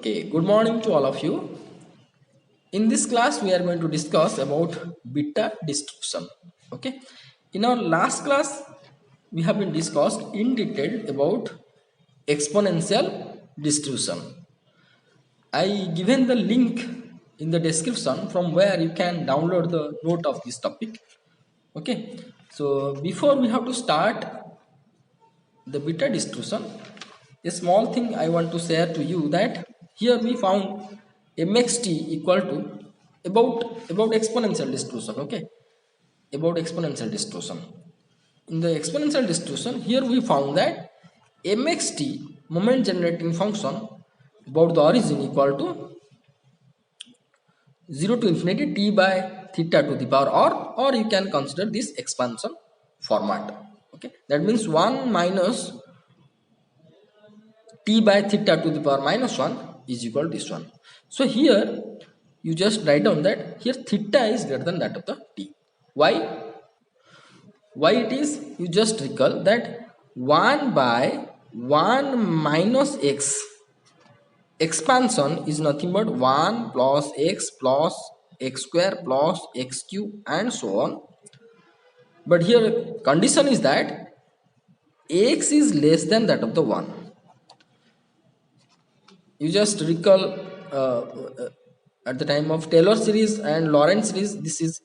Okay, good morning to all of you. In this class, we are going to discuss about beta distribution. Okay, in our last class, we have been discussed in detail about exponential distribution. I given the link in the description from where you can download the note of this topic. Okay, so before we have to start the beta distribution, a small thing I want to share to you that here we found mxt equal to about exponential distribution. Okay, about exponential distribution. In the exponential distribution, here we found that mxt moment generating function about the origin equal to 0 to infinity t by theta to the power, or you can consider this expansion format. Okay, that means 1 minus t by theta to the power minus 1 is equal to this one. So here you just write down that here theta is greater than that of the t. Why? Why it is? You just recall that 1 by 1 minus x expansion is nothing but 1 plus x square plus x cube and so on. But here condition is that x is less than that of the 1. You just recall at the time of Taylor series and Lorentz series, this is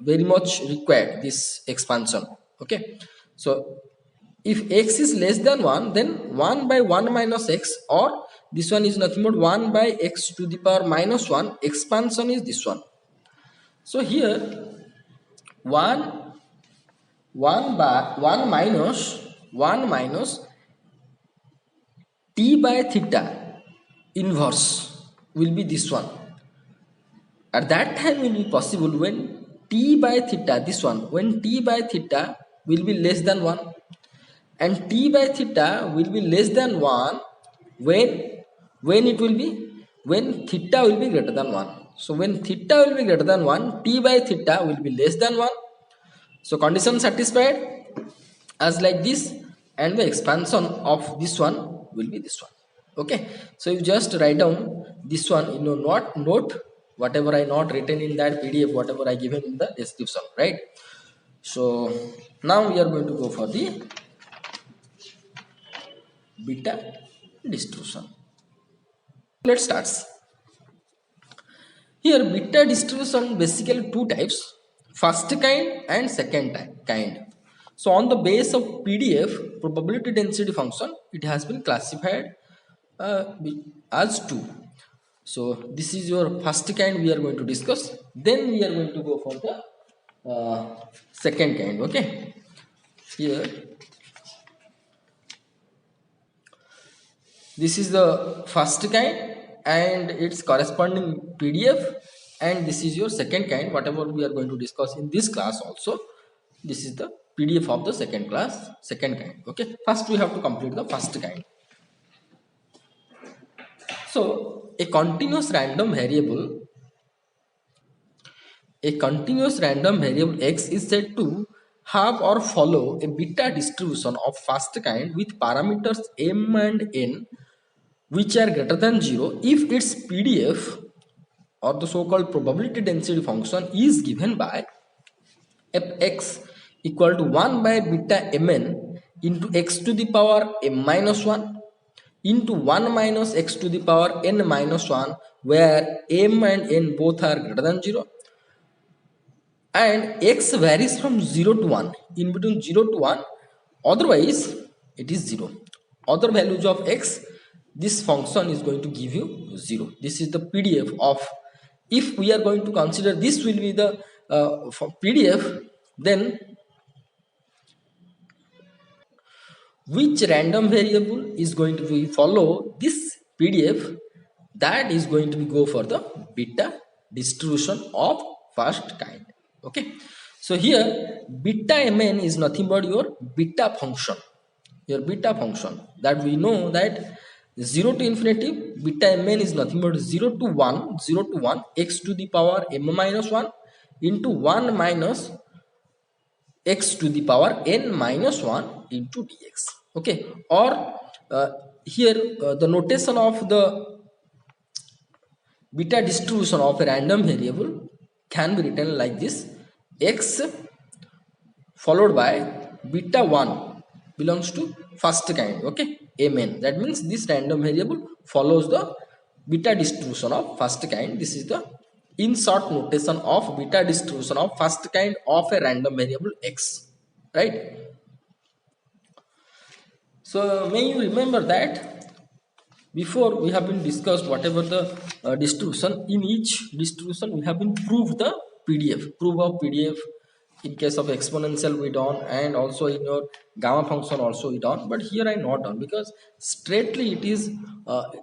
very much required, this expansion. Okay, so if x is less than 1, then 1 by 1 minus x, or this one is nothing but 1 by x to the power minus 1, expansion is this one. So here 1 by 1 minus t by theta inverse will be this one. At that time will be possible when t by theta, this one, when t by theta will be less than 1, and t by theta will be less than 1 when it will be, when theta will be greater than 1. So when theta will be greater than 1, t by theta will be less than 1. So condition satisfied as like this, and the expansion of this one will be this one. Okay, so you just write down this one in your note, whatever I not written in that PDF, whatever I given in the description, right? So now we are going to go for the beta distribution. Let's start. Here beta distribution basically two types, first kind and second kind. So on the base of PDF probability density function, it has been classified as 2. So this is your first kind we are going to discuss. Then we are going to go for the second kind. Okay, here this is the first kind and its corresponding PDF, and this is your second kind, whatever we are going to discuss in this class also. This is the PDF of the second kind. Okay, first we have to complete the first kind. So a continuous random variable x is said to have or follow a beta distribution of first kind with parameters m and n which are greater than 0 if its PDF, or the so-called probability density function, is given by fx equal to 1 by beta mn into x to the power m minus 1 into 1 minus x to the power n minus 1, where m and n both are greater than 0, and x varies from 0 to 1, in between 0 to 1, otherwise it is 0. Other values of x, this function is going to give you 0. This is the PDF of, if we are going to consider this will be the PDF, then which random variable is going to be follow this PDF, that is going to be go for the beta distribution of first kind. Okay, so here beta mn is nothing but your beta function, that we know that 0 to infinity beta mn is nothing but 0 to 1 x to the power m minus 1 into 1 minus x to the power n minus 1 into dx. Okay, or here the notation of the beta distribution of a random variable can be written like this: x followed by beta 1 belongs to first kind, okay, mn. That means this random variable follows the beta distribution of first kind. This is the in short notation of beta distribution of first kind of a random variable x, right? So may you remember that before we have been discussed whatever the distribution, in each distribution we have been proved the proof of pdf. In case of exponential we done, and also in your gamma function also we done, but here I not done because straightly it is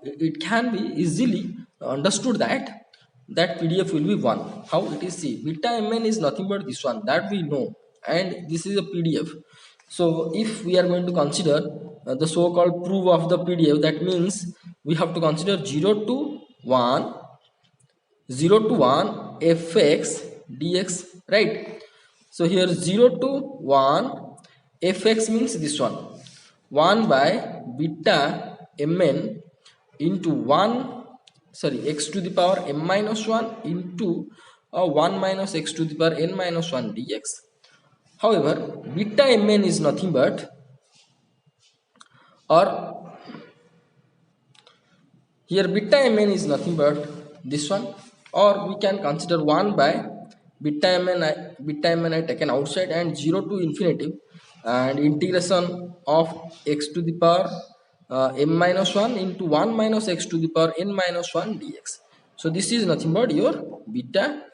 it can be easily understood that pdf will be 1. How it is? See, beta mn is nothing but this one that we know, and this is a pdf. So if we are going to consider the so-called proof of the PDF, that means we have to consider 0 to 1, 0 to 1 fx dx, right? So here 0 to 1 fx means this one, 1 by beta mn into 1, sorry, x to the power m minus 1 into 1 minus x to the power n minus 1 dx. However, beta mn is nothing but, or here beta mn is nothing but this one, or we can consider 1 by beta mn I taken outside, and 0 to infinity and integration of x to the power m minus 1 into 1 minus x to the power n minus 1 dx. So this is nothing but your beta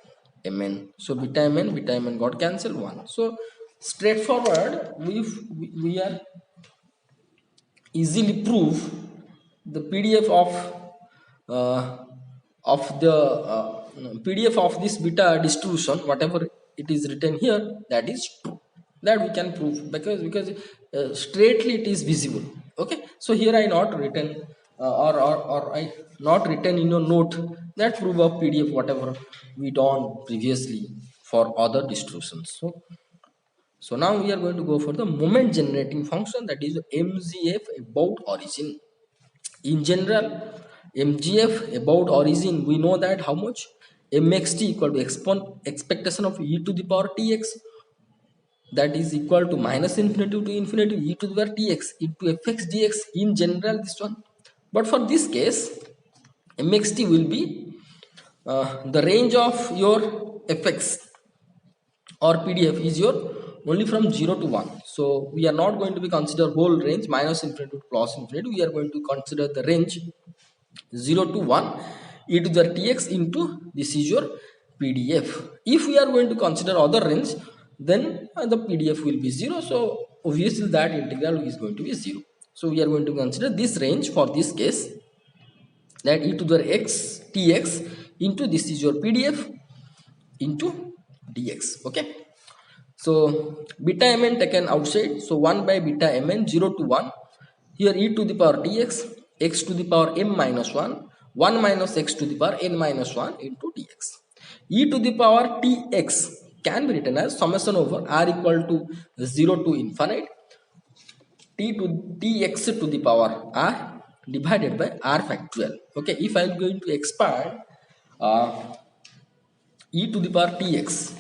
mn. So beta mn got cancelled 1. So straightforward, we are easily prove the PDF uh, of the PDF of this beta distribution, whatever it is written here, that is true. That we can prove because straightly it is visible. Okay, so here I not written or I not written in a note that proof of PDF whatever we done previously for other distributions. So now we are going to go for the moment generating function, that is MGF about origin. In general, MGF about origin, we know that how much mxt equal to expectation of e to the power tx, that is equal to minus infinity to infinity e to the power tx into fx dx. In general, this one, but for this case mxt will be the range of your fx or pdf is your only from 0 to 1. So we are not going to be consider whole range minus infinity to plus infinity. We are going to consider the range 0 to 1 e to the tx into this is your pdf. If we are going to consider other range, then the pdf will be 0. So obviously that integral is going to be 0. So we are going to consider this range for this case, that e to the x tx into this is your pdf into dx. Okay, so beta mn taken outside, so 1 by beta mn 0 to 1, here e to the power tx, x to the power m minus 1, 1 minus x to the power n minus 1 into dx. E to the power tx can be written as summation over r equal to 0 to infinite t to tx to the power r divided by r factorial. Okay, if I am going to expand e to the power tx,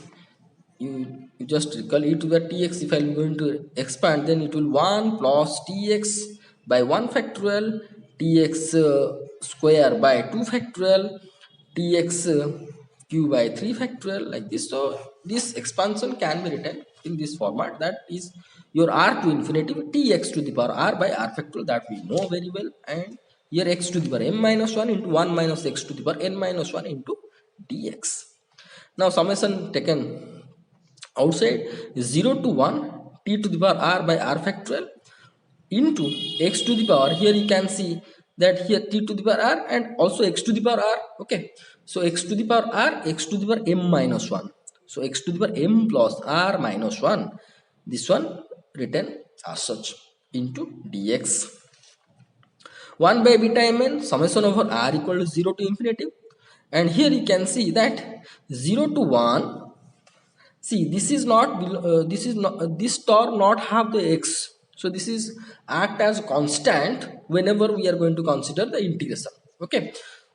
you just recall e to the tx, if I am going to expand, then it will 1 plus tx by 1 factorial, tx square by 2 factorial, tx cube by 3 factorial, like this. So this expansion can be written in this format, that is your r to infinity tx to the power r by r factorial, that we know very well, and here x to the power m minus 1 into 1 minus x to the power n minus 1 into dx. Now summation taken outside is 0 to 1 t to the power r by r factorial into x to the power, here you can see that here t to the power r and also x to the power r. Okay, so x to the power r, x to the power m minus 1, so x to the power m plus r minus 1, this one written as such into dx. 1 by beta mn summation over r equal to 0 to infinity, and here you can see that 0 to 1, see this is not this term not have the x, so this is act as constant whenever we are going to consider the integration. Okay,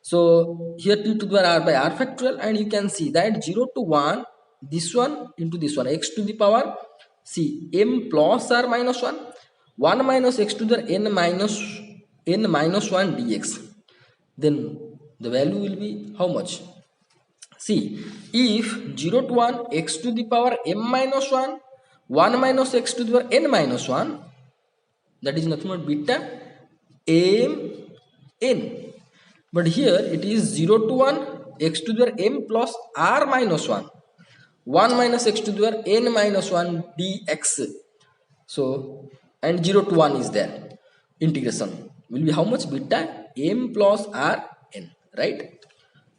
So here t to the power r by r factorial, and you can see that 0 to 1, this one into this one, x to the power, see, m plus r minus 1, 1 minus x to the n minus 1 dx. Then the value will be how much? See, if 0 to 1, x to the power m minus 1, 1 minus x to the power n minus 1, that is nothing but beta m n. But here it is 0 to 1, x to the power m plus r minus 1, 1 minus x to the power n minus 1 dx. So, and 0 to 1 is there. Integration will be how much? Beta m plus r n, right?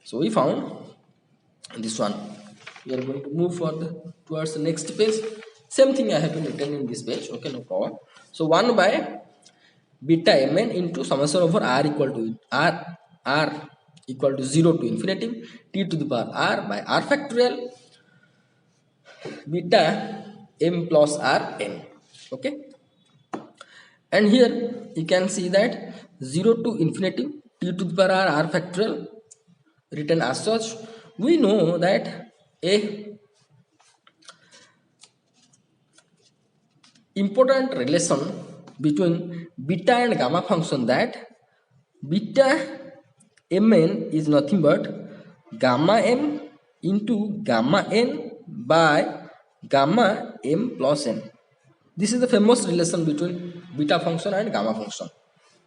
So we found this one. We are going to move further towards the next page. Same thing I have been written in this page. Okay, no problem. So 1 by beta mn into summation over r equal to r equal to 0 to infinity t to the power r by r factorial beta m plus r n. Okay, and here you can see that 0 to infinity t to the power r factorial written as such. We know that a important relation between beta and gamma function, that beta mn is nothing but gamma m into gamma n by gamma m plus n. This is the famous relation between beta function and gamma function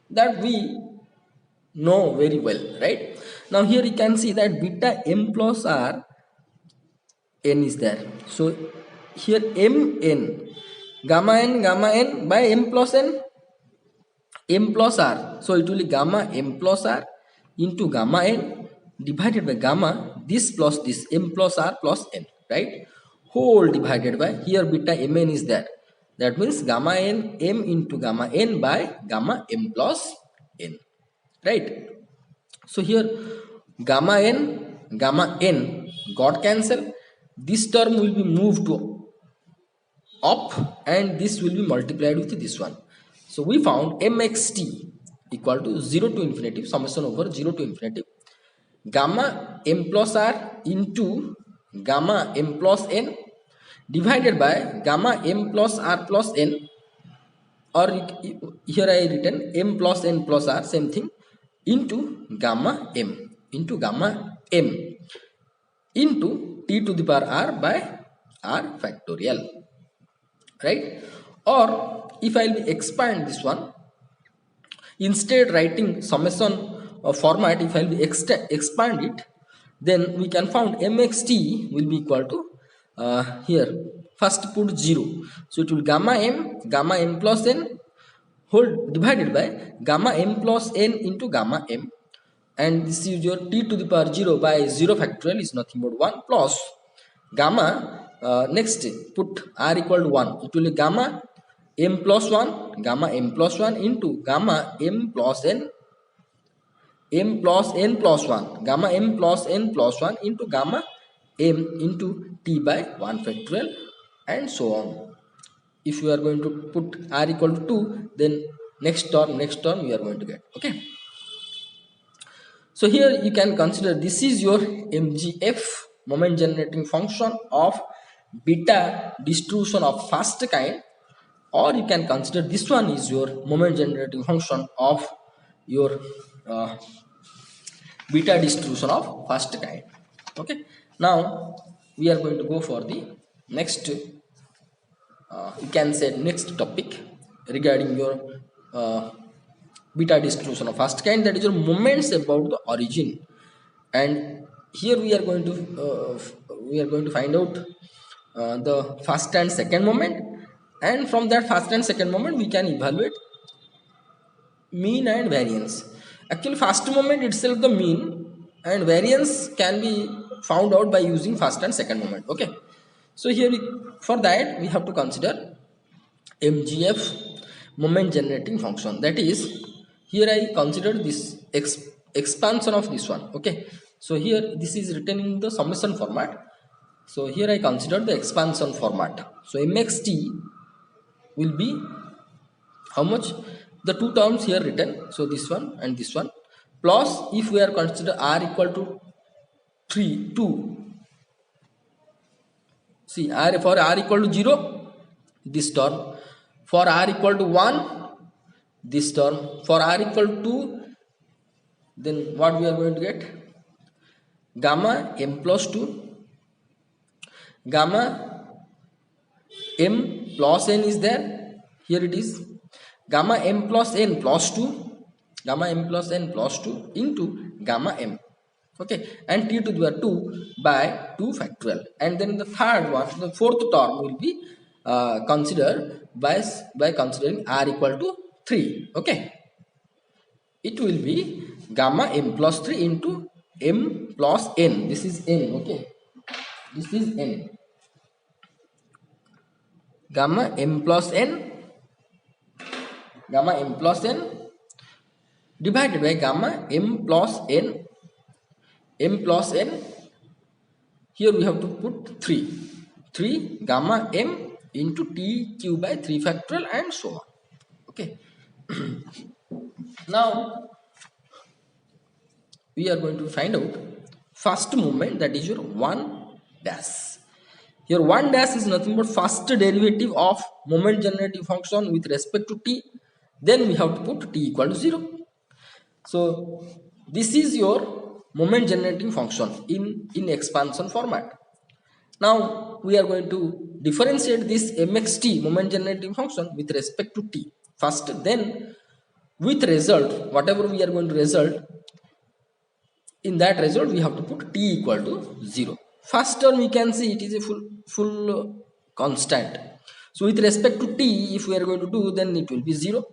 that we know very well, right? Now here you can see that beta m plus r n is there. So here m n, gamma n by m plus n, m plus r. So it will be gamma m plus r into gamma n divided by gamma this plus this m plus r plus n, right? Whole divided by, here beta mn is there. That means gamma n m into gamma n by gamma m plus n, right? So here gamma n got cancel. This term will be moved to up and this will be multiplied with this one. So we found mxt equal to 0 to infinity summation over 0 to infinity gamma m plus r into gamma m plus n divided by gamma m plus r plus n, or here I written m plus n plus r, same thing, into gamma m into t to the power r by r factorial, right? Or if I will expand this one, instead writing summation format, if I will expand it, then we can found mxt will be equal to here first put 0, so it will gamma m plus n whole divided by gamma m plus n into gamma m, and this is your t to the power 0 by 0 factorial is nothing but 1 plus gamma next put r equal to 1, it will be gamma m plus 1 into gamma m plus n plus 1, gamma m plus n plus 1 into gamma m into t by 1 factorial, and so on. If you are going to put r equal to 2, then next term you are going to get. Okay, so here you can consider this is your MGF, moment generating function of beta distribution of first kind, or you can consider this one is your moment generating function of your beta distribution of first kind. Okay, now we are going to go for the next you can say next topic regarding your beta distribution of first kind, that is your moments about the origin. And here we are going to find out the first and second moment, and from that first and second moment we can evaluate mean and variance. Actually first moment itself the mean, and variance can be found out by using first and second moment. Okay, so here for that we have to consider MGF, moment generating function. That is, here I consider this expansion of this one. Okay, so here this is written in the summation format, so here I consider the expansion format. So mxt will be how much? The two terms here written, so this one and this one. plus if we are consider r equal to 3 2, see r for r equal to 0 this term, for r equal to 1 this term, for r equal to 2, then what we are going to get, gamma m plus 2, gamma m plus n is there, here it is, gamma m plus n plus 2, gamma m plus n plus 2 into gamma m, okay, and t to the power 2 by 2 factorial, and then the third one, the fourth term will be considered by considering r equal to 3, okay, it will be gamma m plus 3 into m plus n, this is n, okay, this is n, gamma m plus n, gamma m plus n divided by gamma m plus n, m plus n, here we have to put 3 gamma m into t cube by 3 factorial and so on, okay. Now we are going to find out first moment, that is your 1 dash. Your 1 dash is nothing but first derivative of moment generating function with respect to t, then we have to put t equal to 0. So this is your moment generating function in expansion format. Now we are going to differentiate this mxt moment generating function with respect to t first, then with result, whatever we are going to result, in that result we have to put t equal to 0. First term we can see it is a full constant, so with respect to t if we are going to do, then it will be 0,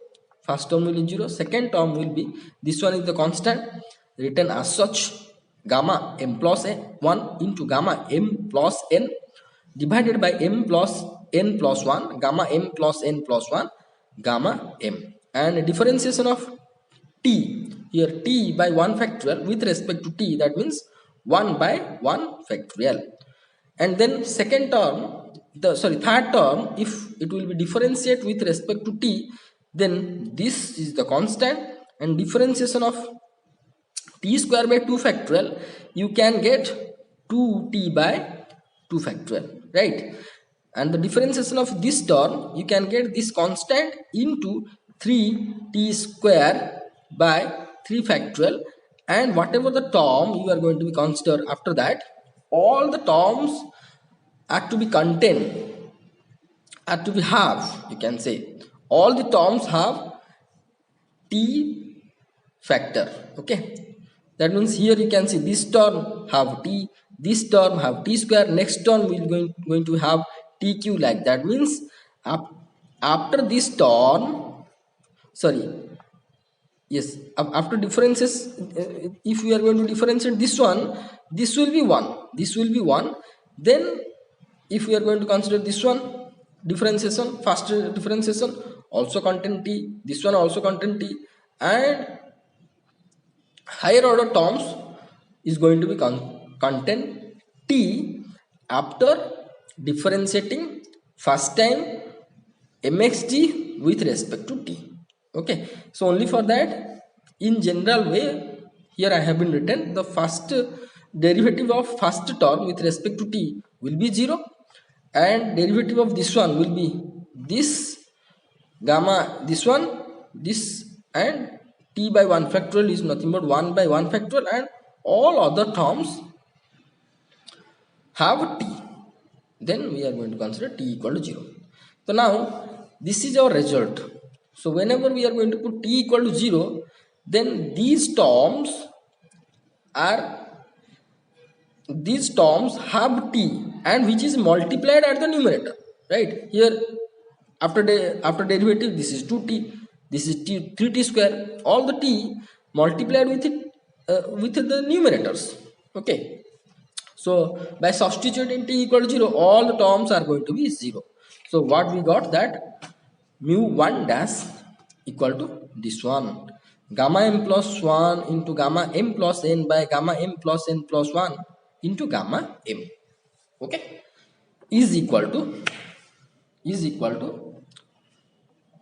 first term will be 0, second term will be, this one is the constant written as such, gamma m plus 1 into gamma m plus n divided by m plus n plus 1, gamma m plus n plus 1, gamma m, and differentiation of t, here t by 1 factorial with respect to t, that means 1 by 1 factorial, and then second term, third term, if it will be differentiate with respect to t, then this is the constant, and differentiation of t square by 2 factorial, you can get 2t by 2 factorial, right, and the differentiation of this term, you can get this constant into 3t square by 3 factorial, and whatever the term you are going to be consider after that, all the terms are to be contained, are to be have, you can say all the terms have t factor, okay, that means here you can see this term have t, this term have t square, next term we are going to have tq, like that means after this term, sorry, yes, after differences, if we are going to differentiate this one, this will be 1, this will be 1, then if we are going to consider this one differentiation, first differentiation also contain t, this one also contain t, and higher order terms is going to be contain t after differentiating first time mxt with respect to t, okay. So only for that, in general way, here I have been written the first derivative of first term with respect to t will be 0, and derivative of this one will be this gamma, this one, this, and t by 1 factorial is nothing but 1 by 1 factorial, and all other terms have t, then we are going to consider t equal to 0. So now this is our result. So whenever we are going to put t equal to 0, then these terms have t, and which is multiplied at the numerator, right, here after derivative, this is 2t, this is 3t square, all the t multiplied with it with the numerators, okay. So by substituting t equal to 0, all the terms are going to be 0. So what we got, that mu 1 dash equal to this one, gamma m plus 1 into gamma m plus n by gamma m plus n plus 1 into gamma m, okay, is equal to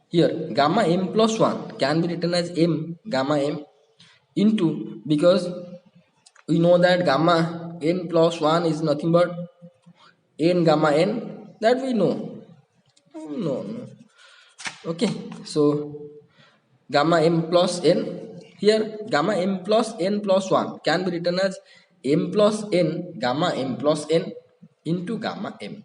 here gamma m plus 1 can be written as m gamma m into, because we know that gamma n plus 1 is nothing but n gamma n, that we know. No, no. Okay, so gamma m plus n, here gamma m plus n plus 1 can be written as m plus n gamma m plus n into gamma m.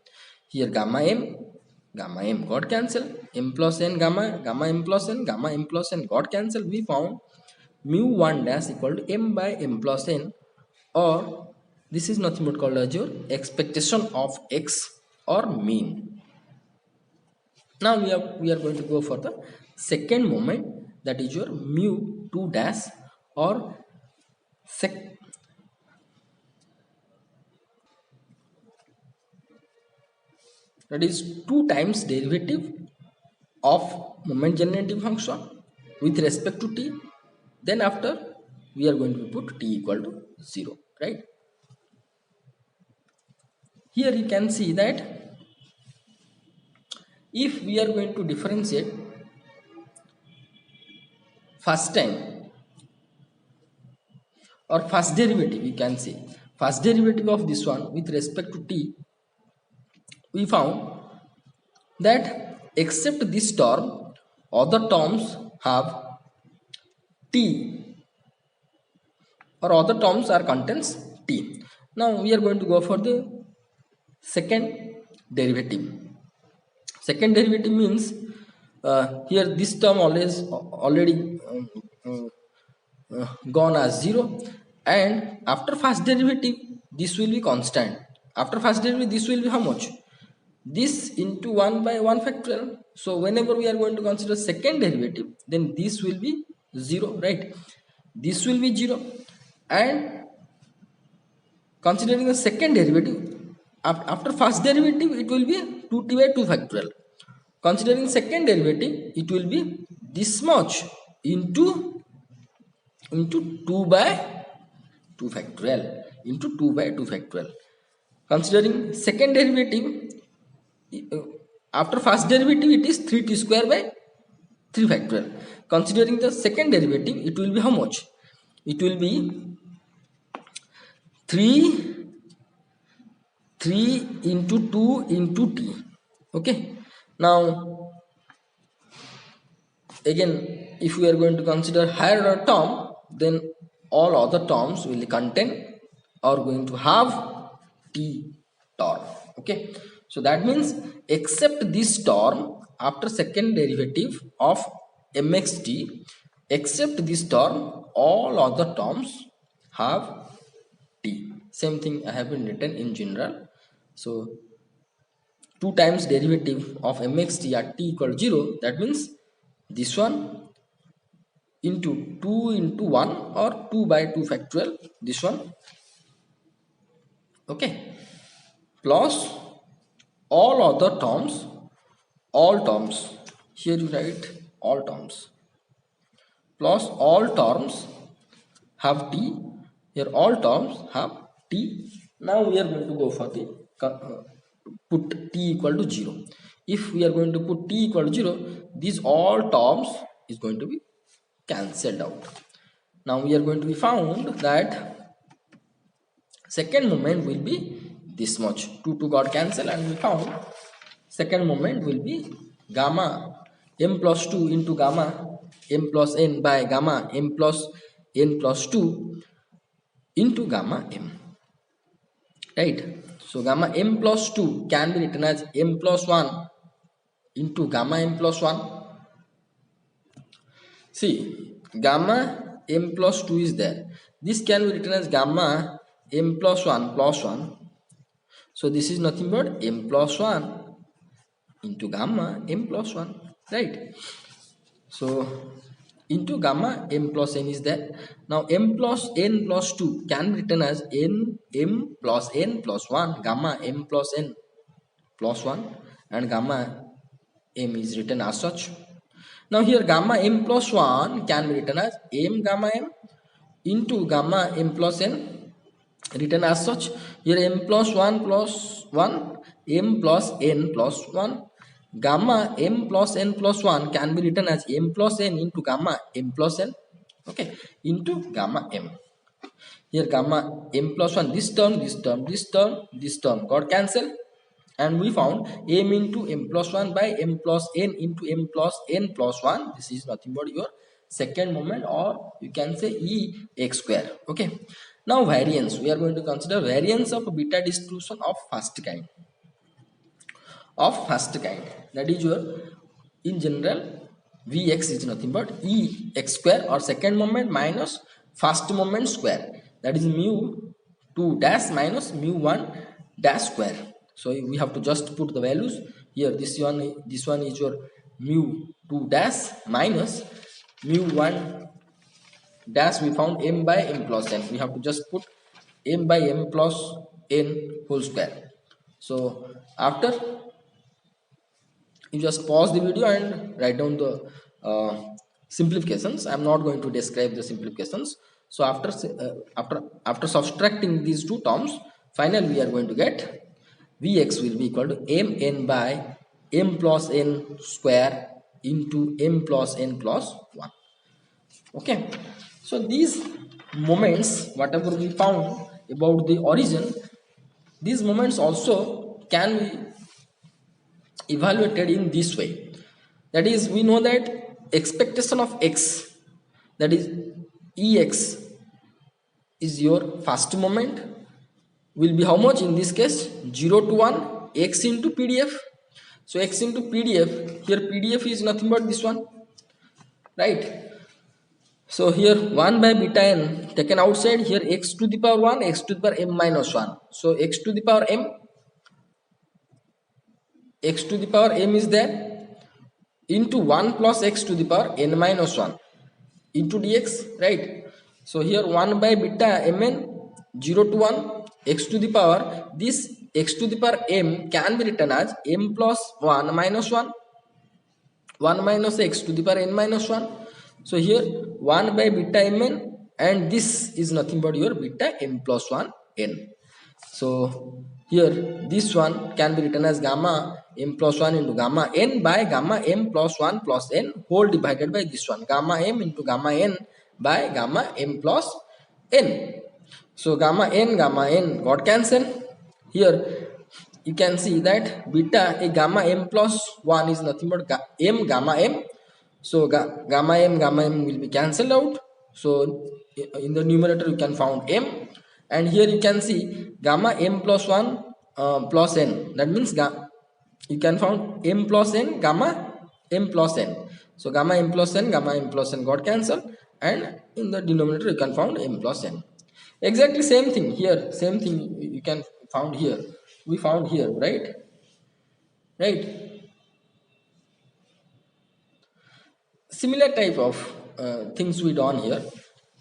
Here gamma m got cancel, m plus n gamma, gamma m plus n, gamma m plus n got cancel. We found mu 1 dash equal to m by m plus n, or this is nothing but called as your expectation of x or mean. Now we are going to go for the second moment, that is your mu 2 dash, or sec that is 2 times derivative of moment generating function with respect to t. Then after we are going to put t equal to 0, right? Here you can see that if we are going to differentiate first time or first derivative, you can say first derivative of this one with respect to t, we found that except this term, other terms have t, or other terms are contains t. Now we are going to go for the second derivative. Second derivative means here this term already gone as 0, and after first derivative this will be constant. After first derivative this will be how much? This into 1 by 1 factorial. So whenever we are going to consider second derivative, then this will be 0, right? This will be 0, and considering the second derivative, after first derivative it will be 2t by 2 factorial. Considering second derivative, it will be this much into 2 by 2 factorial, into 2 by 2 factorial. Considering second derivative, after first derivative it is 3t square by 3 factorial. Considering the second derivative, it will be how much? It will be 3 into 2 into t. Okay, now again, if we are going to consider higher order term, then all other terms will contain or going to have t term. Okay, so that means except this term after second derivative of mxt, except this term, all other terms have t. Same thing I have been written in general. So 2 times derivative of mxt at t equal to 0, that means this one into 2 into 1 or 2 by 2 factorial, this one, okay, plus all other terms, all terms, here you write all terms, plus all terms have t, here all terms have t. Now we are going to go for the put t equal to 0. If we are going to put t equal to 0, these all terms is going to be cancelled out. Now we are going to be found that second moment will be this much, 2 got cancelled, and we found second moment will be gamma m plus 2 into gamma m plus n by gamma m plus n plus 2 into gamma m, right? So gamma m plus 2 can be written as m plus 1 into gamma m plus 1. See, gamma m plus 2 is there. This can be written as gamma m plus 1 plus 1. So this is nothing but m plus 1 into gamma m plus 1, right? So into gamma m plus n is there. Now m plus n plus 2 can be written as m plus n plus 1 gamma m plus n plus 1, and gamma m is written as such. Now here gamma m plus 1 can be written as m gamma m into gamma m plus n, written as such. Here m plus 1 plus 1, m plus n plus 1, gamma m plus n plus 1 can be written as m plus n into gamma m plus n okay, into gamma m. Here gamma m plus 1, this term, this term, this term, this term got cancelled, and we found m into m plus 1 by m plus n into m plus n plus 1. This is nothing but your second moment, or you can say e x square. Okay, now variance, we are going to consider variance of beta distribution of first kind. That is your, in general, Vx is nothing but E x square, or second moment minus first moment square, that is mu 2 dash minus mu 1 dash square. So we have to just put the values here. This one is your mu 2 dash minus mu 1 dash, we found m by m plus n. We have to just put m by m plus n whole square. So after, you just pause the video and write down the simplifications. I am not going to describe the simplifications. So after subtracting these two terms, finally we are going to get Vx will be equal to mn by m plus n square into m plus n plus 1. Okay, so these moments, whatever we found about the origin, these moments also can be evaluated in this way. That is, we know that expectation of x, that is ex, is your first moment, will be how much in this case? 0 to 1 x into pdf. So x into pdf, here pdf is nothing but this one, right? So here 1 by beta n taken outside, here x to the power 1, x to the power m minus 1. So x to the power m, x to the power m is there, into 1 plus x to the power n minus 1 into dx, right? So here 1 by beta mn, 0 to 1 x to the power, this x to the power m can be written as m plus 1 minus 1, 1 minus x to the power n minus 1. So here 1 by beta mn, and this is nothing but your beta m plus 1 n. So here this one can be written as gamma m plus 1 into gamma n by gamma m plus 1 plus n whole divided by this one, gamma m into gamma n by gamma m plus n. So gamma n got cancelled. Here you can see that beta a gamma m plus 1 is nothing but m gamma m. So gamma m will be cancelled out. So in the numerator you can found m, and here you can see gamma m plus 1 plus n, that means you can found m plus n, gamma m plus n. So gamma m plus n got cancelled, and in the denominator you can found m plus n. Exactly same thing here, same thing you can found here, we found here, right? Similar type of things we done here,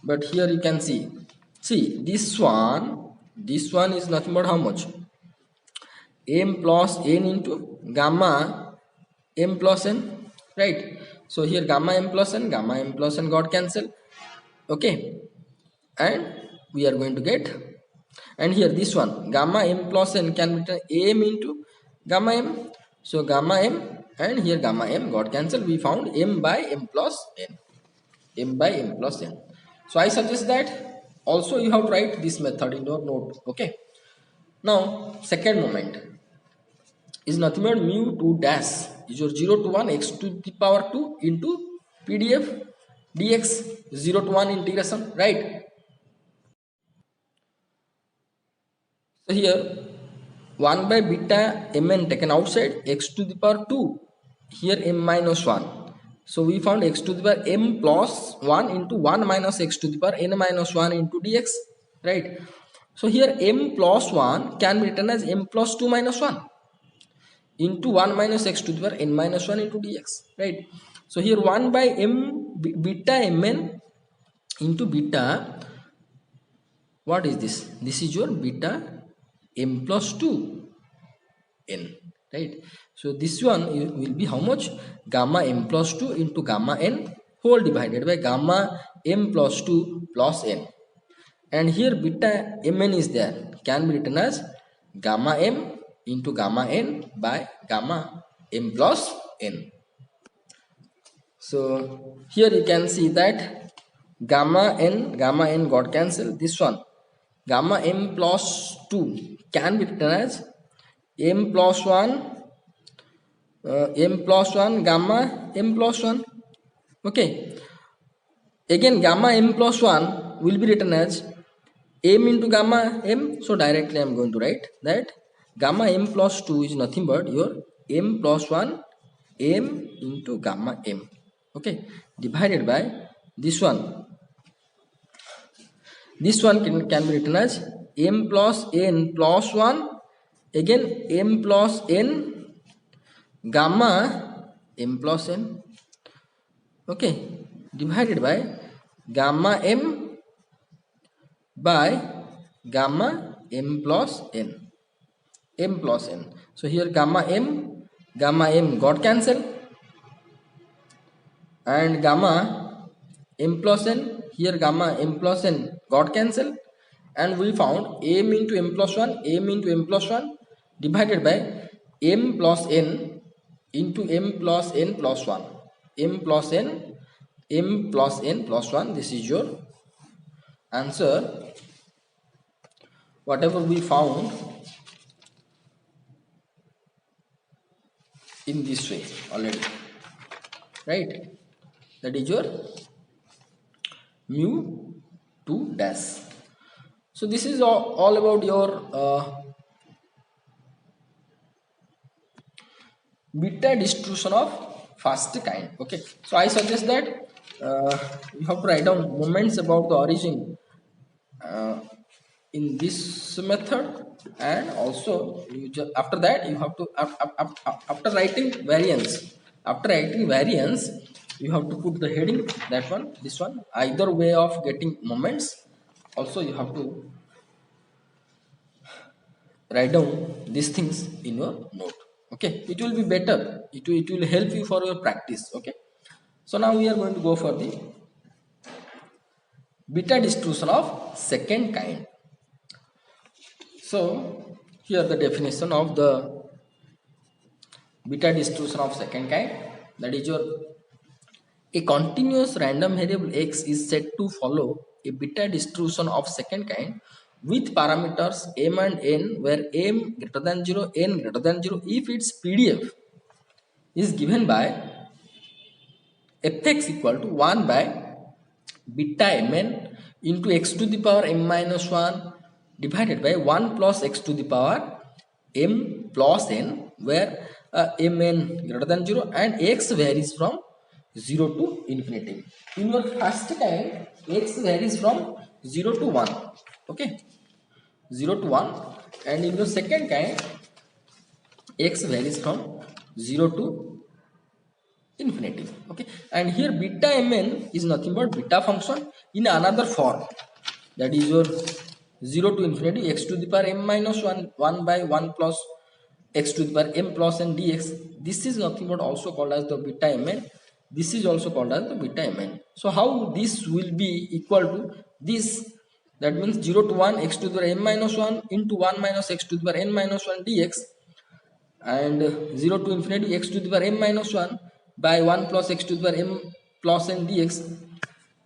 but here you can see this one is nothing but how much? M plus n into gamma m plus n, right? So here gamma m plus n got cancelled, okay, and we are going to get, and here this one gamma m plus n can be written m into gamma m. So gamma m and here gamma m got cancelled, we found m by m plus n, m by m plus n. So I suggest that also you have to write this method in your note. Okay, now second moment is nothing but mu 2 dash is your 0 to 1 x to the power 2 into pdf dx, 0 to 1 integration, right? So here 1 by beta mn taken outside, x to the power 2, here m minus 1. So we found x to the power m plus 1 into 1 minus x to the power n minus 1 into dx, right? So here m plus 1 can be written as m plus 2 minus 1 into 1 minus x to the power n minus 1 into dx, right? So here 1 by m beta mn into beta, what is this? This is your beta m plus 2 n, right? So this one will be how much? Gamma m plus 2 into gamma n whole divided by gamma m plus 2 plus n, and here beta mn is there, can be written as gamma m into gamma n by gamma m plus n. So here you can see that gamma n got cancelled. This one gamma m plus 2 can be written as m plus 1 m plus 1 gamma m plus 1. Okay, again gamma m plus 1 will be written as m into gamma m. So directly I am going to write that gamma m plus 2 is nothing but your m plus 1 m into gamma m. Okay, divided by this one. This one can be written as m plus n plus 1 again m plus n gamma m plus n. Okay, divided by gamma m by gamma m plus n. M plus n. So here gamma m got cancelled and gamma m plus n, here gamma m plus n got cancelled, and we found m into m plus 1 m into m plus 1 divided by m plus n into m plus n plus 1 m plus n m plus n plus 1. This is your answer, whatever we found in this way already, right? That is your mu 2 dash. So this is all about your beta distribution of first kind. Okay, so I suggest that you have to write down moments about the origin in this method, and also after that you have to after writing variance, you have to put the heading, that one, this one, either way of getting moments. Also you have to write down these things in your note. Okay, it will be better, it will help you for your practice. Okay, so now we are going to go for the beta distribution of second kind. So here the definition of the beta distribution of second kind, that is your a continuous random variable x is said to follow a beta distribution of second kind with parameters m and n, where m greater than 0, n greater than 0 if its PDF is given by fx equal to 1 by beta mn into x to the power m minus 1 divided by 1 plus x to the power m plus n, where mn greater than 0 and x varies from 0 to infinity. In your first kind, x varies from 0 to 1. Okay, 0 to 1, and in your second kind, x varies from 0 to infinity. Okay, and here beta mn is nothing but beta function in another form, that is your 0 to infinity x to the power m minus 1 1 by 1 plus x to the power m plus n dx. This is nothing but also called as the beta mn. This is also called as the beta mn. So how this will be equal to this? That means 0 to 1 x to the power m minus 1 into 1 minus x to the power n minus 1 dx, and 0 to infinity x to the power m minus 1 by 1 plus x to the power m plus n dx.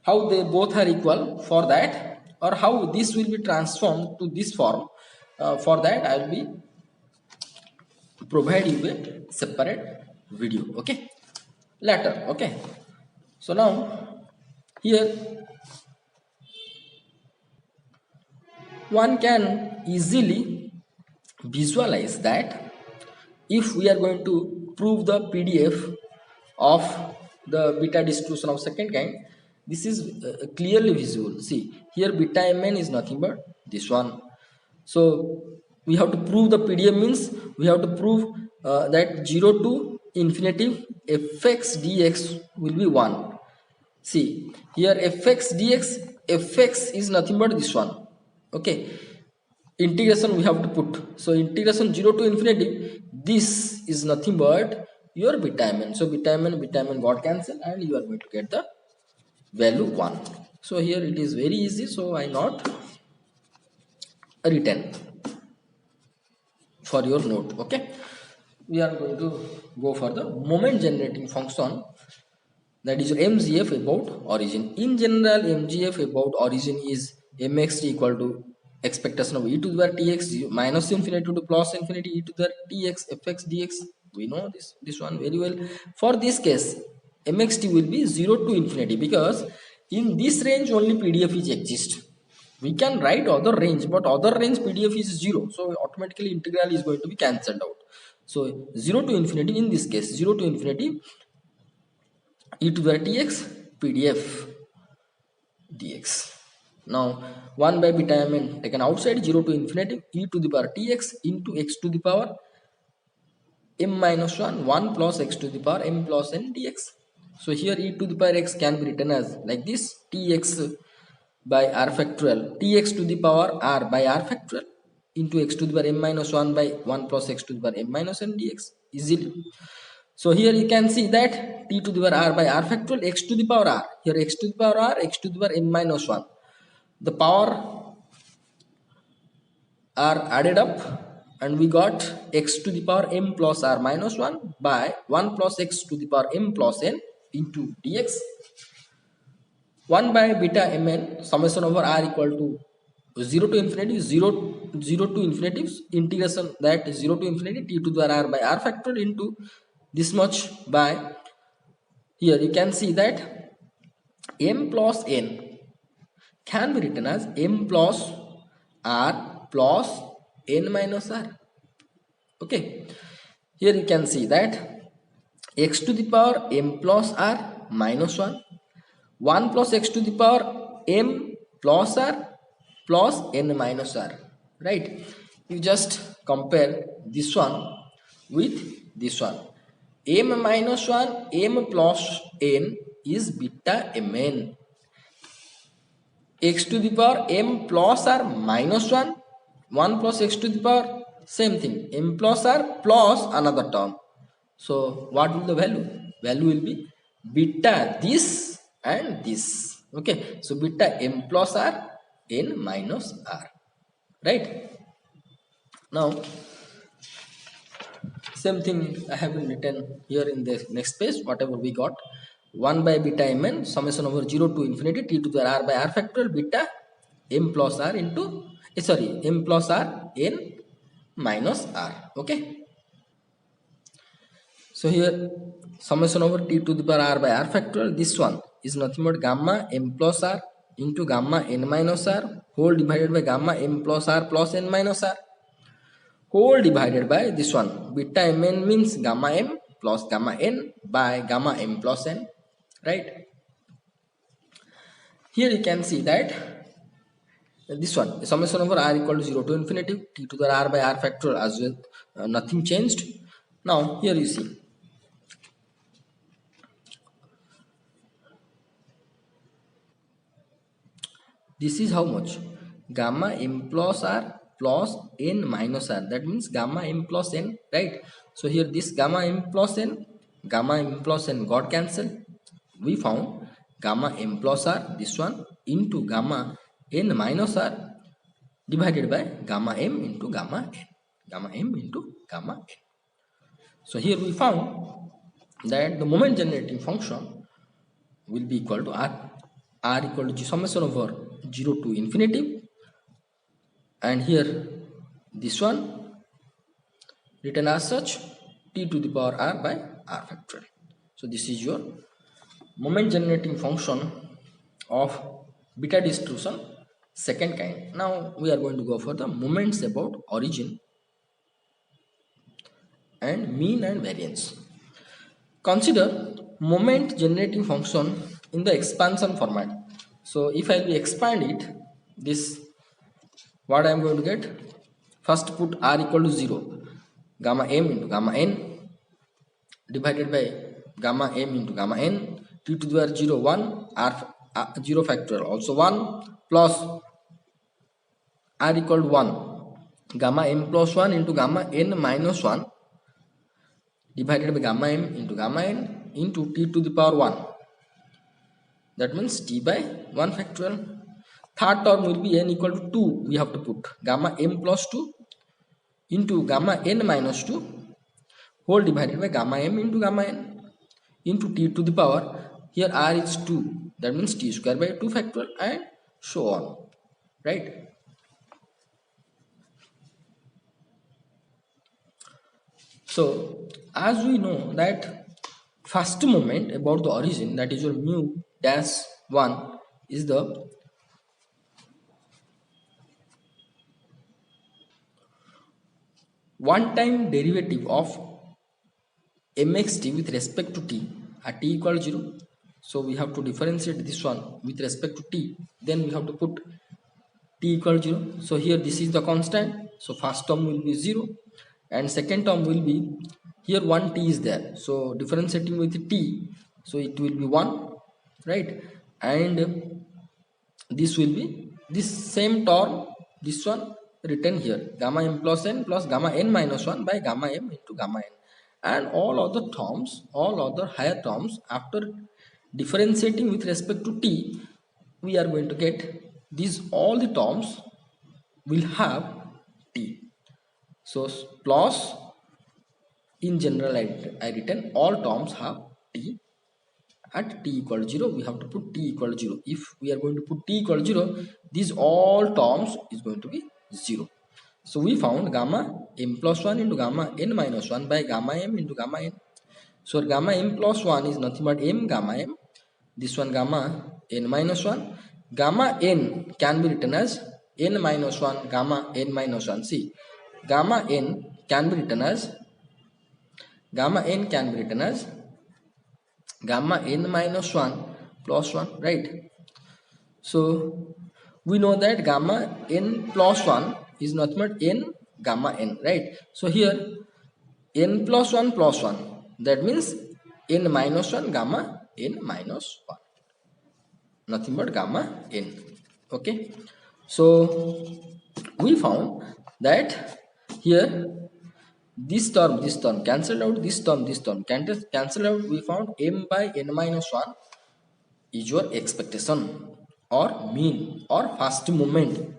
How they both are equal, for that, or how this will be transformed to this form, for that I will be provide you a separate video, okay, later. Okay, so now here one can easily visualize that if we are going to prove the PDF of the beta distribution of second kind, this is clearly visible. See, here beta mn is nothing but this one. So we have to prove the PDF, means we have to prove that 0 to infinity fx dx will be 1. See, here fx dx, fx is nothing but this one. Okay, integration we have to put. So integration 0 to infinity, this is nothing but your beta mn. So beta mn got cancelled, and you are going to get the value 1. So here it is very easy, so I not written for your note. Okay, we are going to go for the moment generating function That is your MGF about origin. In general, MGF about origin is mxt equal to expectation of e to the power tx minus infinity to plus infinity e to the tx fx dx. We know this one very well. For this case, mxt will be 0 to infinity, because in this range only PDF is exist. We can write other range, but other range PDF is 0, so automatically integral is going to be cancelled out. So 0 to infinity, in this case 0 to infinity e to the tx PDF dx. Now 1 by beta mn taken outside, 0 to infinity e to the power tx into x to the power m minus 1, 1 plus x to the power m plus n dx. So here e to the power x can be written as like this: tx by r factorial, tx to the power r by r factorial into x to the power m minus 1 by 1 plus x to the power m minus n dx, easily. So here you can see that t to the power r by r factorial, x to the power r, here x to the power r, x to the power m minus 1. The power are added up and we got x to the power m plus r minus 1 by 1 plus x to the power m plus n into dx. 1 by beta mn summation over r equal to 0 to infinity 0 to infinity integration, that 0 to infinity t to the power r by r factorial into this much by, here you can see that m plus n can be written as m plus r plus n minus r. Okay, here you can see that x to the power m plus r minus 1, 1 plus x to the power m plus r plus n minus r, right? You just compare this one with this one. M minus 1, m plus n is beta mn. X to the power m plus r minus 1, 1 plus x to the power, same thing, m plus r plus another term. So what will the value? Value will be beta this and this. Okay, so beta m plus r n minus r, right? Now same thing I have been written here in the next page. Whatever we got, 1 by beta mn summation over 0 to infinity t to the r by r factorial beta m plus r into m plus r n minus r. Okay, so here summation over t to the power r by r factorial, this one is nothing but gamma m plus r into gamma n minus r whole divided by gamma m plus r plus n minus r whole divided by this one beta mn means gamma m plus gamma n by gamma m plus n, right? Here you can see that this one summation over r equal to 0 to infinity t to the r by r factorial as well, nothing changed. Now here you see this is how much, gamma m plus r plus n minus r, that means gamma m plus n, right? So here this gamma m plus n got cancelled. We found gamma m plus r, this one, into gamma n minus r divided by gamma m into gamma n, gamma m into gamma n. So here we found that the moment generating function will be equal to r equal to summation over 0 to infinity, and here this one written as such t to the power r by r factorial. So this is your moment generating function of beta distribution second kind. Now we are going to go for the moments about origin and mean and variance. Consider moment generating function in the expansion format. So if I will expand it, this what I am going to get, first put r equal to 0, gamma m into gamma n divided by gamma m into gamma n t to the power 0 1 r 0 factorial also 1 plus r equal to 1 gamma m plus 1 into gamma n minus 1 divided by gamma m into gamma n into t to the power 1, that means t by 1 factorial. Third term will be n equal to 2, we have to put gamma m plus 2 into gamma n minus 2 whole divided by gamma m into gamma n into t to the power Here r is 2, that means t square by 2 factorial, and so on, right? So as we know that first moment about the origin, that is your mu dash 1, is the one time derivative of mxt with respect to t at t equal 0. So we have to differentiate this one with respect to t, then we have to put t equal 0. So here this is the constant, so first term will be 0 and second term will be, here 1 t is there, so differentiating with t, so it will be 1, right? And this will be this same term, this one written here, gamma m plus n plus gamma n minus 1 by gamma m into gamma n, and all other terms, all other higher terms, after differentiating with respect to t, we are going to get these, all the terms will have t. So plus, in general I written all terms have t. At t equal 0 we have to put t equal 0. If we are going to put t equal 0, these all terms is going to be 0. So we found gamma m plus 1 into gamma n minus 1 by gamma m into gamma n. So gamma m plus 1 is nothing but m gamma m, this one gamma n minus 1. Gamma n can be written as n minus 1 gamma n minus 1. See, gamma n can be written as, gamma n can be written as gamma n minus 1 plus 1, right? So we know that gamma n plus 1 is nothing but n gamma n, right? So here n plus 1 plus 1, that means n minus 1 gamma n minus 1, nothing but gamma n. Okay, so we found that here this term cancelled out, this term cancelled out. We found m by n minus 1 is your expectation or mean or first moment.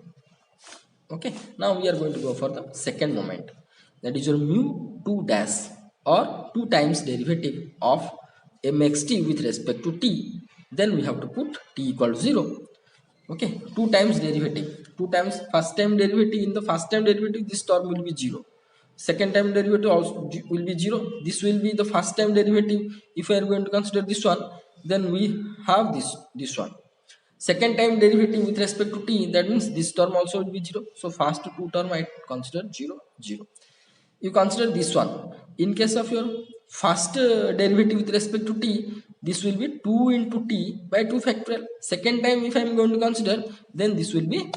Okay, now we are going to go for the second moment, that is your mu 2 dash or 2 times derivative of mxt with respect to t, then we have to put t equal 0. Okay, 2 times derivative, 2 times first time derivative, in the first time derivative this term will be 0, second time derivative also will be 0, this will be the first time derivative. If I are going to consider this one, then we have this one, second time derivative with respect to t, that means this term also will be 0. So first two term I consider 0 0. You consider this one, in case of your first derivative with respect to t, this will be 2 into t by 2 factorial. Second time if I am going to consider, then this will be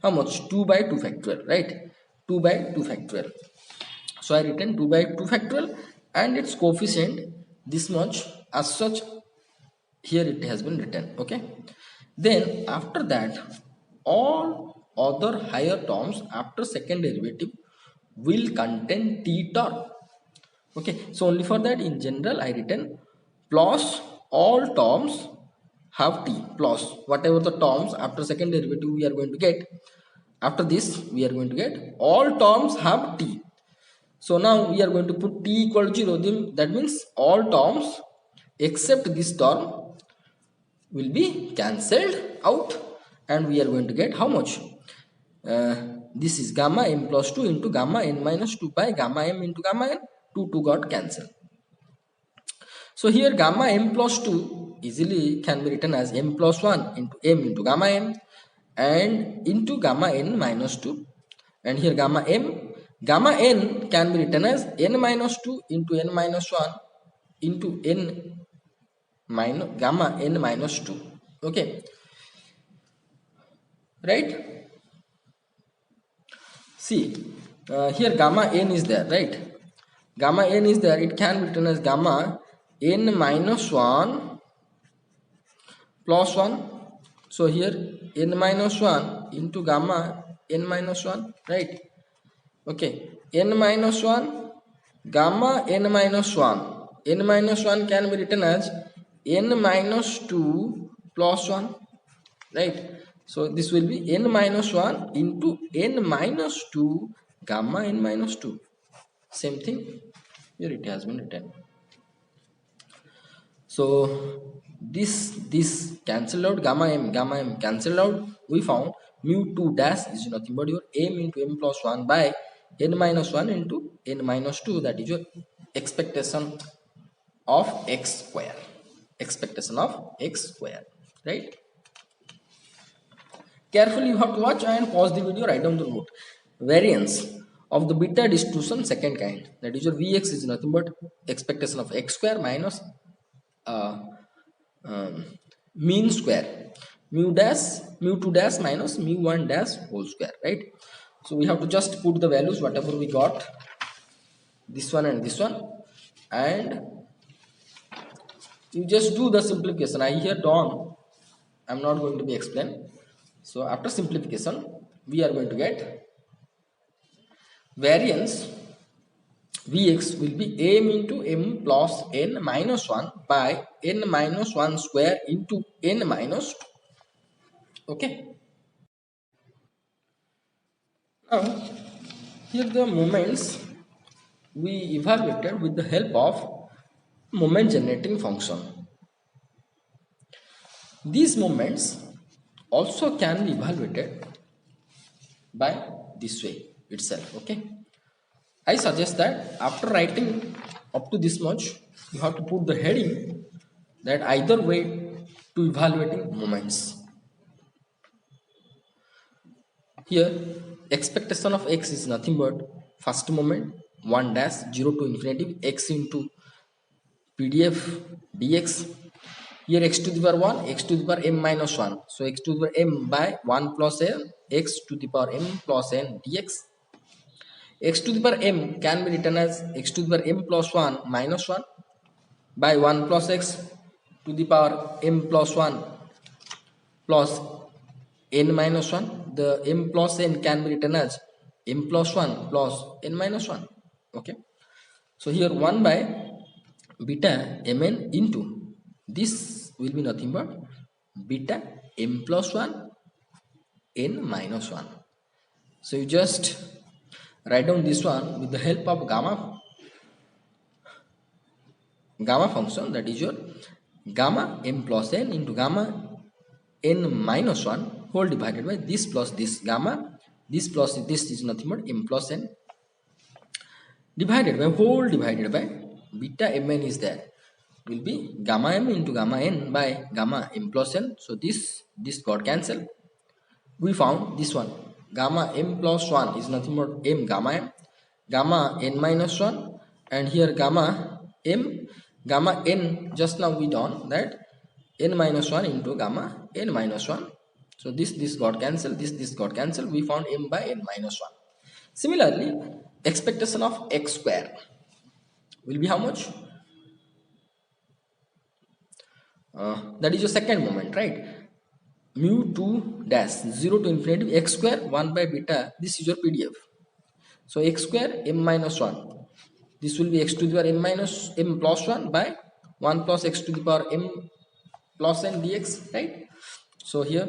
how much, 2 by 2 factorial, right? 2 by 2 factorial. So I written 2 by 2 factorial and its coefficient this much, as such here it has been written. Okay, then after that all other higher terms after second derivative will contain t term. Okay, so only for that in general I written plus all terms have t, plus whatever the terms after second derivative we are going to get, after this we are going to get all terms have t. So now we are going to put t equal 0, then that means all terms except this term will be cancelled out, and we are going to get how much, this is gamma m plus 2 into gamma n minus 2 by gamma m into gamma n, 2 got cancelled. So here gamma m plus 2 easily can be written as m plus 1 into m into gamma m and into gamma n minus 2, and here gamma n can be written as n minus 2 into n minus 1 into n minus gamma n minus 2. Okay, right? See, here gamma n is there, right? Gamma n is there, it can be written as gamma n minus 1 plus 1. So here n minus 1 into gamma n minus 1, right? Okay, n minus 1 gamma n minus 1, n minus 1 can be written as n minus 2 plus 1, right? So this will be n minus 1 into n minus 2 gamma n minus 2. Same thing here it has been written. So this cancelled out, gamma m cancelled out. We found mu 2 dash is nothing but your m into m plus 1 by n minus 1 into n minus 2, that is your expectation of x square, expectation of x square, right? Carefully you have to watch and pause the video, write down the note. Variance of the beta distribution second kind, that is your Vx is nothing but expectation of x square minus uh, um, mean square, mu dash mu 2 dash minus mu 1 dash whole square, right? So we have to just put the values whatever we got, this one and this one, and you just do the simplification. I here done, I'm not going to be explained. So after simplification we are going to get variance Vx will be m into m plus n minus 1 by n minus 1 square into n minus 2. Okay. Now here the moments we evaluated with the help of moment generating function. These moments also can be evaluated by this way itself. Okay. I suggest that after writing up to this much, you have to put the heading that either way to evaluating moments. Here, expectation of x is nothing but first moment 1 dash 0 to infinity x into PDF dx. Here x to the power 1, x to the power m minus 1. So x to the power m by 1 plus m, x to the power m plus n dx. X to the power m can be written as x to the power m plus 1 minus 1 by 1 plus x to the power m plus 1 plus n minus 1. The m plus n can be written as m plus 1 plus n minus 1. Okay. So here 1 by beta mn into this will be nothing but beta m plus 1 n minus 1. So you just write down this one with the help of gamma function, that is your gamma m plus n into gamma n minus 1 whole divided by this plus this, gamma this plus this is nothing but m plus n divided by whole divided by beta mn is there, will be gamma m into gamma n by gamma m plus n. So this got cancelled. We found this one, gamma m plus 1 is nothing but m gamma m, gamma n minus 1, and here gamma m, gamma n, just now we done that n minus 1 into gamma n minus 1. So this got cancelled, this got cancelled. We found m by n minus 1. Similarly, expectation of x square will be how much? That is your second moment, right? Mu 2 dash 0 to infinity x square 1 by beta, this is your PDF. So x square m minus 1, this will be x to the power m minus m plus 1 by 1 plus x to the power m plus n dx, right? So here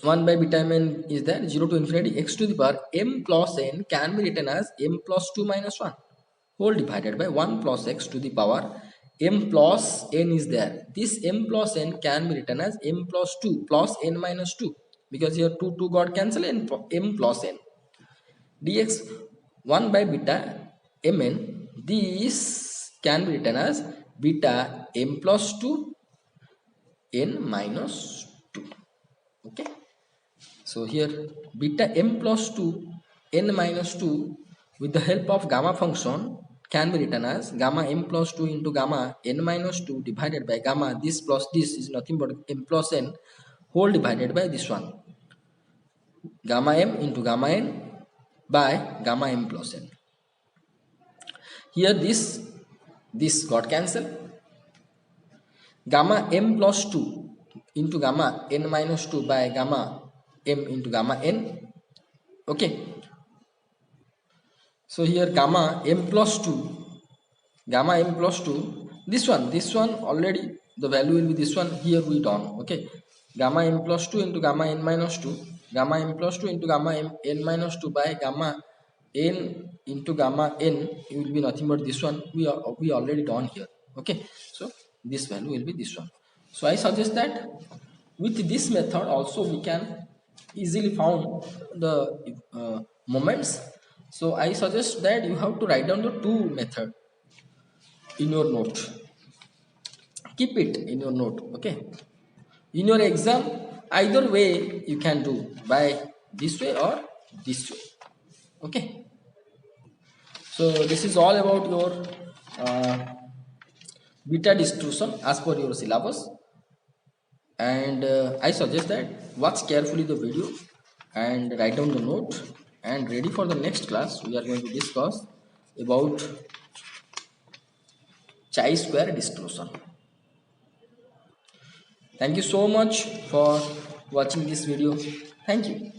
1 by beta mn is there, 0 to infinity x to the power m plus n can be written as m plus 2 minus 1 whole divided by 1 plus x to the power m plus n is there. This m plus n can be written as m plus 2 plus n minus 2, because here 2 got cancelled and m plus n dx 1 by beta mn, this can be written as beta m plus 2 n minus 2. Okay. So here beta m plus 2 n minus 2 with the help of gamma function can be written as gamma m plus 2 into gamma n minus 2 divided by gamma this plus this is nothing but m plus n whole divided by this one, gamma m into gamma n by gamma m plus n. Here this got cancelled. Gamma m plus 2 into gamma n minus 2 by gamma m into gamma n. Okay. So here gamma m plus 2, this one already the value will be this one, here we done. Okay. Gamma m plus 2 into gamma n minus 2, gamma m plus 2 into gamma m n minus 2 by gamma n into gamma n, it will be nothing but this one, we already done here. Okay. So this value will be this one. So I suggest that with this method also we can easily found the moments. So I suggest that you have to write down the two method in your note. Keep it in your note. Okay, in your exam either way you can do, by this way or this way. Okay, so this is all about your uh, beta distribution as per your syllabus. And I suggest that watch carefully the video and write down the note, and ready for the next class. We are going to discuss about chi-square distribution. Thank you so much for watching this video. Thank you.